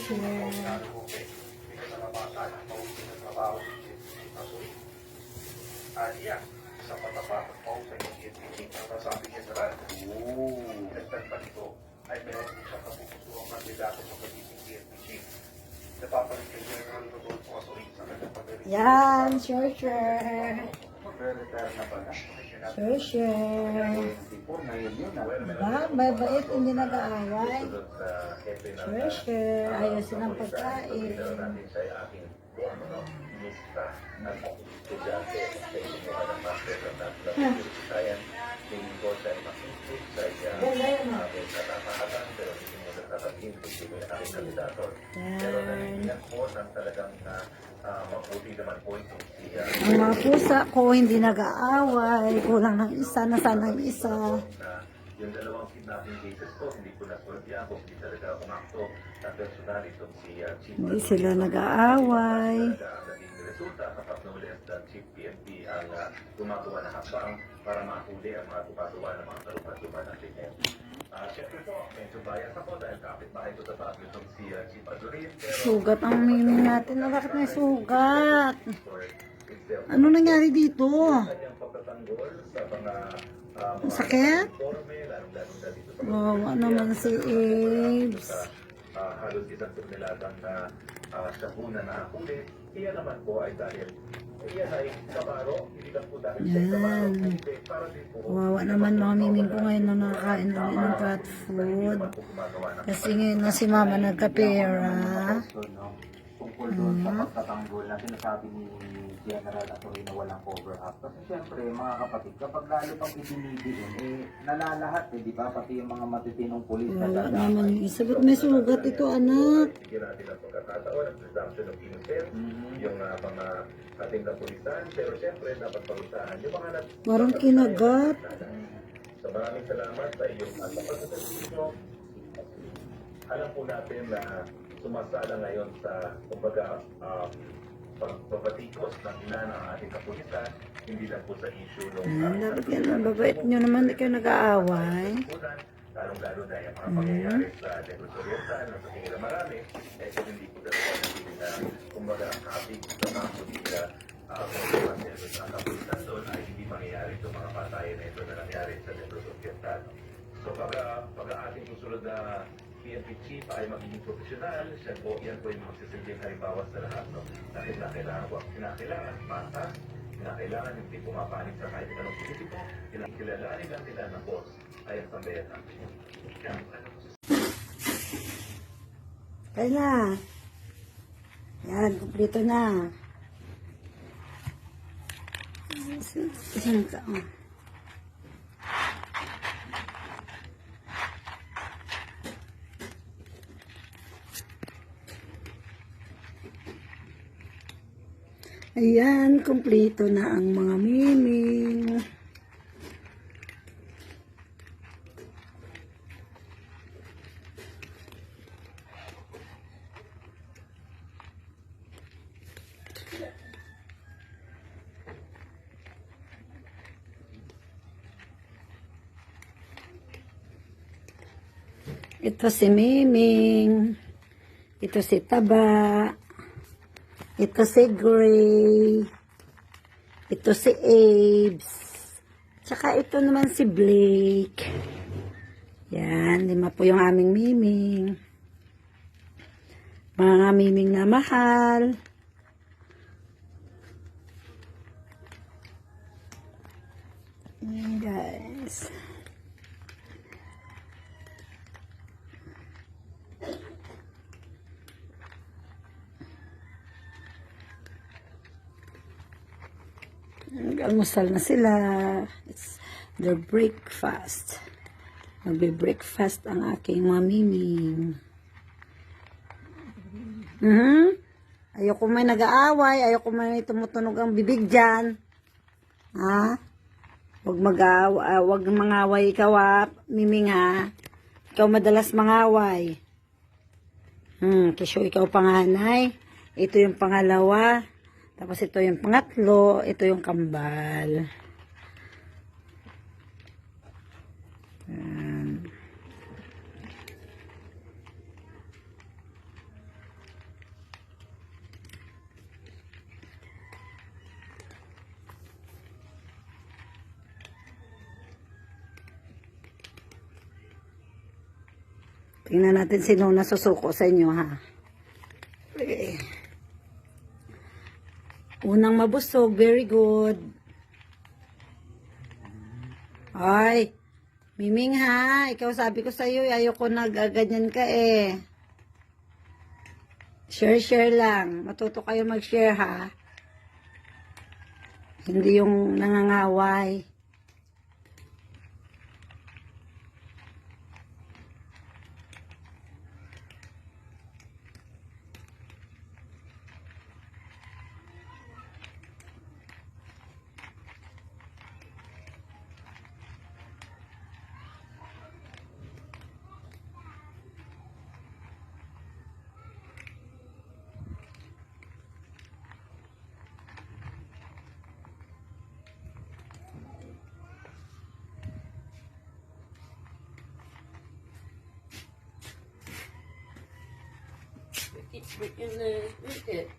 share. Yan, sa patapatak po sa inyong ang nasabi niya sa radyo. Dagdag pa nito ay meron po siyang kapupusuang kandidato sa pagiging PNP chief. Napapalit kay General Rodolfo Asorin sa kanyang pagdating. Yan, share. Mag-retire na pala. Share. Tipo, ngayon yun ah. Diba? Mabait, hindi nag-aaway. Sunod sa hepe ng Share. Ayusin ang pagkain. meron natin sa aking lista ng estudyante sa inyong mga master ng National Science. Tingin ko sa makikip sa aking katakahatan pero hindi mo nagtatakin kung sino yung aking kandidato. Pero naniniyan po ng talagang mabuti naman po itong siya. Ang mga pusa ko hindi nag-aaway. Kulang ng isa na sanang isa. Yung dalawang kidnapping cases ko, hindi ko nasultihan kung hindi talaga umakto na personal itong si Chief. Hindi sila nag-aaway. Ang naging resulta kapag no less than Chief PNP ang gumagawa ng hakbang para mahuli ang mga gumagawa ng mga kalupat-lupat natin. Siyempre po, medyo bias ako dahil kapit-bahay ko sa Baguio itong si Chief Azurin. Sugat ang miming natin. Bakit may sugat? Ano nangyari dito? Kanyang pagtatanggol sa mga Ang sakit? informe, lalong-lalong na dito sa Wawa naman si Abe's. halos isang turniladang na siya po na nakahuli. Iyan naman po ay dahil iyan ay kabaro, hindi lang po dahil siya ay kabaro, kundi para din po Wawa naman mga miming ko ngayon na nakakain ulit ng cat food. po gumagawa ng Kasi ngayon na si mama nagkapera. Tungkol doon sa pagtatanggol na sinasabi ni General Atoy na walang cover up. Kasi syempre, mga kapatid, kapag lalo pang idinidiin, nalalahat di ba? Pati yung mga matitinong pulis na Wala naman yung isa. Ba't may sugat ito, anak? bigyan natin ang pagkakataon ng presumption of innocence, yung mga ating kapulisan, pero siyempre dapat parusahan yung mga Parang kinagat. So maraming salamat sa iyong pagkakataon. Alam po natin na sumasala ngayon sa kumbaga pagpapatikos ng ilan ng ating kapulisan, hindi lang po sa issue ng Dapat yan, mababait nyo naman, di kayo nag-aaway. lalong-lalo na yung mga pangyayari sa Negros Oriental, na sa tingin na marami, kung hindi po talaga natin na kumbaga ang kapig sa mga politika kung sa kapulisan doon ay hindi mangyayari itong mga patayan na ito na nangyari sa Negros Oriental. So pag ating susunod na PNP chief ay magiging profesional, yan po yung magsisilbing halimbawa sa lahat. No? Kinakailangan patas, kinakailangan hindi pumapanig sa kahit anong politiko, kilalanin lang nila na boss ay ang sambayan natin. Kaya na. Yan, kumplito na. Isang taon. Ayan, kumplito na ang mga miming. Ito si Miming. Ito si Taba. Ito si Gray. Ito si Abe's. Tsaka ito naman si Blake. Yan, 5 po yung aming miming. Mga miming na mahal. Yan guys. Almusal na sila. It's their breakfast. Magbe-breakfast ang aking mamiming. Ayoko may nag-aaway. Ayoko may tumutunog ang bibig dyan. Ha? Huwag mangaway ikaw miming ha. Ikaw madalas mangaway. Kisyo ikaw panganay. Ito yung pangalawa. Tapos ito yung pangatlo, ito yung kambal. Tingnan natin sino nasusuko sa inyo, ha? Okay. Unang mabusog, very good. Ay, Miming ha, ikaw sabi ko sa'yo, ayoko nagaganyan ka eh. Share lang. Matuto kayo mag-share ha. Hindi yung nangangaway. It's freaking it.